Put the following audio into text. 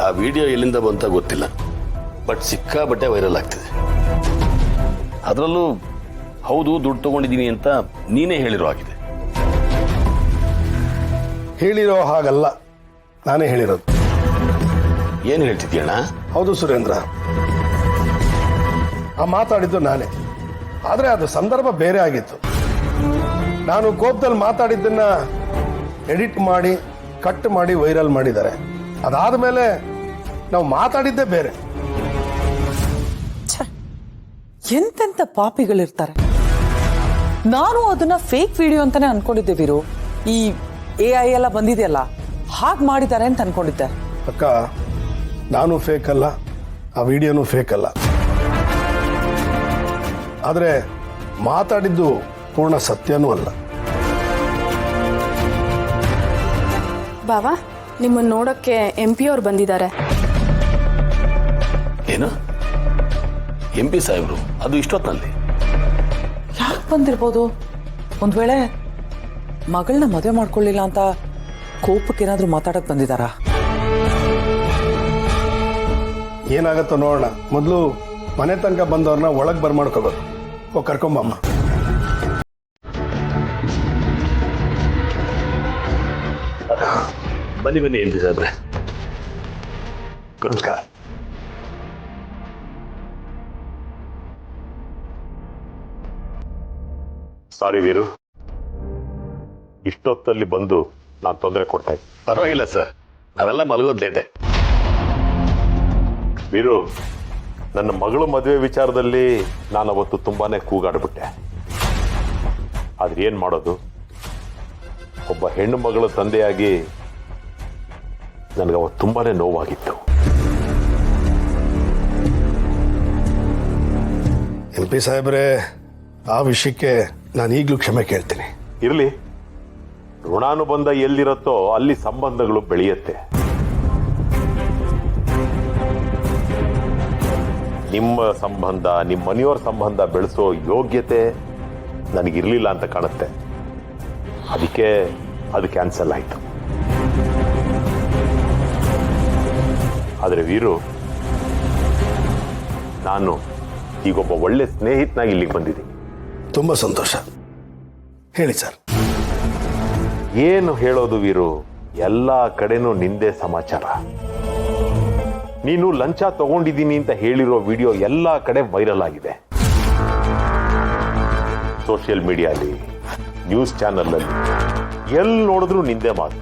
ಆ ವಿಡಿಯೋ ಎಲ್ಲಿಂದ ಬಂತ ಗೊತ್ತಿಲ್ಲ, ಬಟ್ ಸಿಕ್ಕಾಬಟ್ಟೆ ವೈರಲ್ ಆಗ್ತಿದೆ. ಅದರಲ್ಲೂ ಹೌದು ದುಡ್ಡು ತಗೊಂಡಿದ್ದೀನಿ ಅಂತ ನೀನೇ ಹೇಳಿರೋ ಆಗಿದೆ. ಹೇಳಿರೋ ಹಾಗಲ್ಲ, ನಾನೇ ಹೇಳಿರೋದು. ಏನು ಹೇಳ್ತಿದ್ಯಣ್ಣ? ಹೌದು ಸುರೇಂದ್ರ, ಆ ಮಾತಾಡಿದ್ದು ನಾನೇ. ಆದ್ರೆ ಅದು ಸಂದರ್ಭ ಬೇರೆ ಆಗಿತ್ತು. ನಾನು ಕೋಪದಲ್ಲಿ ಮಾತಾಡಿದ್ದನ್ನ ಎಡಿಟ್ ಮಾಡಿ ಕಟ್ ಮಾಡಿ ವೈರಲ್ ಮಾಡಿದ್ದಾರೆ. ಅದಾದ ಮೇಲೆ ನಾವು ಮಾತಾಡಿದ್ದೇ ಬೇರೆ. ಎಂತೆಂತ ಪಾಪಿಗಳಿರ್ತಾರೆ. ನಾನು ಅದನ್ನ ಫೇಕ್ ವಿಡಿಯೋ ಅಂತಾನೆ ಅನ್ಕೊಂಡಿದ್ದೆ ವೀರು. ಈ AI ಎಲ್ಲ ಬಂದಿದೆಯಲ್ಲ, ಹಾಗೆ ಮಾಡಿದ್ದಾರೆ ಅಂತ ಅನ್ಕೊಂಡಿದ್ದೆ. ಅಕ್ಕ, ನಾನು ಫೇಕ್ ಅಲ್ಲ, ಆ ವಿಡಿಯೋನು ಫೇಕ್ ಅಲ್ಲ. ಆದ್ರೆ ಮಾತಾಡಿದ್ದು ಪೂರ್ಣ ಸತ್ಯನೂ ಅಲ್ಲ. ಬಾವಾ, ನಿಮ್ಮನ್ನ ನೋಡಕ್ಕೆ MP ಅವ್ರು ಬಂದಿದ್ದಾರೆ. ಏನು MP ಸಾಹೇಬ್ರು? ಅದು ಇಷ್ಟೊತ್ತಿನಲ್ಲಿ? ಯಾಕೆ ಬಂದಿರ್ಬೋದು? ಒಂದ್ ವೇಳೆ ಮಗಳನ್ನ ಮದುವೆ ಮಾಡ್ಕೊಳ್ಳಿಲ್ಲ ಅಂತ ಕೋಪಕ್ಕೆ ಏನಾದ್ರೂ ಮಾತಾಡಕ್ ಬಂದಿದಾರಾ? ಏನಾಗತ್ತೋ ನೋಡೋಣ. ಮೊದಲು ಮನೆ ತನಕ ಬಂದವ್ರನ್ನ ಒಳಗೆ ಬರ್ಮಾಡ್ಕೋಬೇಕು. ಕರ್ಕೊಂಬಮ್ಮ. ಬನ್ನಿ ಬನ್ನಿ MP ಸಾಹೇಬ್ರೆ. ನಮಸ್ಕಾರ. ಸಾರಿ ವೀರು, ಇಷ್ಟೊತ್ತಲ್ಲಿ ಬಂದು ನಾನು ತೊಂದರೆ ಕೊಡ್ತಾ ಇದ್ದೆ. ಪರವಾಗಿಲ್ಲ ಸರ್, ನಾವೆಲ್ಲ ಮಲಗೋದ್ ಲೇಟೆ. ವೀರು, ನನ್ನ ಮಗಳು ಮದುವೆ ವಿಚಾರದಲ್ಲಿ ನಾನು ಅವತ್ತು ತುಂಬಾನೇ ಕೂಗಾಡ್ಬಿಟ್ಟೆ. ಆದ್ರೆ ಏನ್ ಮಾಡೋದು, ಒಬ್ಬ ಹೆಣ್ಣು ಮಗಳ ತಂದೆಯಾಗಿ ನನಗೆ ಅವತ್ತು ತುಂಬಾನೇ ನೋವಾಗಿತ್ತು. MP ಸಾಹೇಬ್ರೆ, ಆ ವಿಷಯಕ್ಕೆ ನಾನು ಈಗಲೂ ಕ್ಷಮೆ ಕೇಳ್ತೀನಿ. ಇರ್ಲಿ, ಋಣಾನುಬಂಧ ಎಲ್ಲಿರುತ್ತೋ ಅಲ್ಲಿ ಸಂಬಂಧಗಳು ಬೆಳೆಯುತ್ತೆ. ನಿಮ್ಮ ಸಂಬಂಧ, ನಿಮ್ಮ ಮನೆಯವರ ಸಂಬಂಧ ಬೆಳೆಸೋ ಯೋಗ್ಯತೆ ನನಗಿರ್ಲಿಲ್ಲ ಅಂತ ಕಾಣುತ್ತೆ. ಅದಕ್ಕೆ ಅದು ಕ್ಯಾನ್ಸಲ್ ಆಯಿತು. ಆದರೆ ವೀರು, ನಾನು ಈಗೊಬ್ಬ ಒಳ್ಳೆ ಸ್ನೇಹಿತನಾಗಿ ಇಲ್ಲಿಗೆ ಬಂದಿದ್ದೀನಿ. ತುಂಬಾ ಸಂತೋಷ. ಹೇಳಿ ಸರ್. ಏನು ಹೇಳೋದು ವೀರು, ಎಲ್ಲ ಕಡೆನೂ ನಿಂದೆ ಸಮಾಚಾರ. ನೀನು ಲಂಚ ತಗೊಂಡಿದ್ದೀನಿ ಅಂತ ಹೇಳಿರೋ ವಿಡಿಯೋ ಎಲ್ಲ ಕಡೆ ವೈರಲ್ ಆಗಿದೆ. ಸೋಷಿಯಲ್ ಮೀಡಿಯಾಲಿ, ನ್ಯೂಸ್ ಚಾನಲ್ ಅಲ್ಲಿ, ಎಲ್ಲಿ ನೋಡಿದ್ರು ನಿಂದೆ ಮಾತು.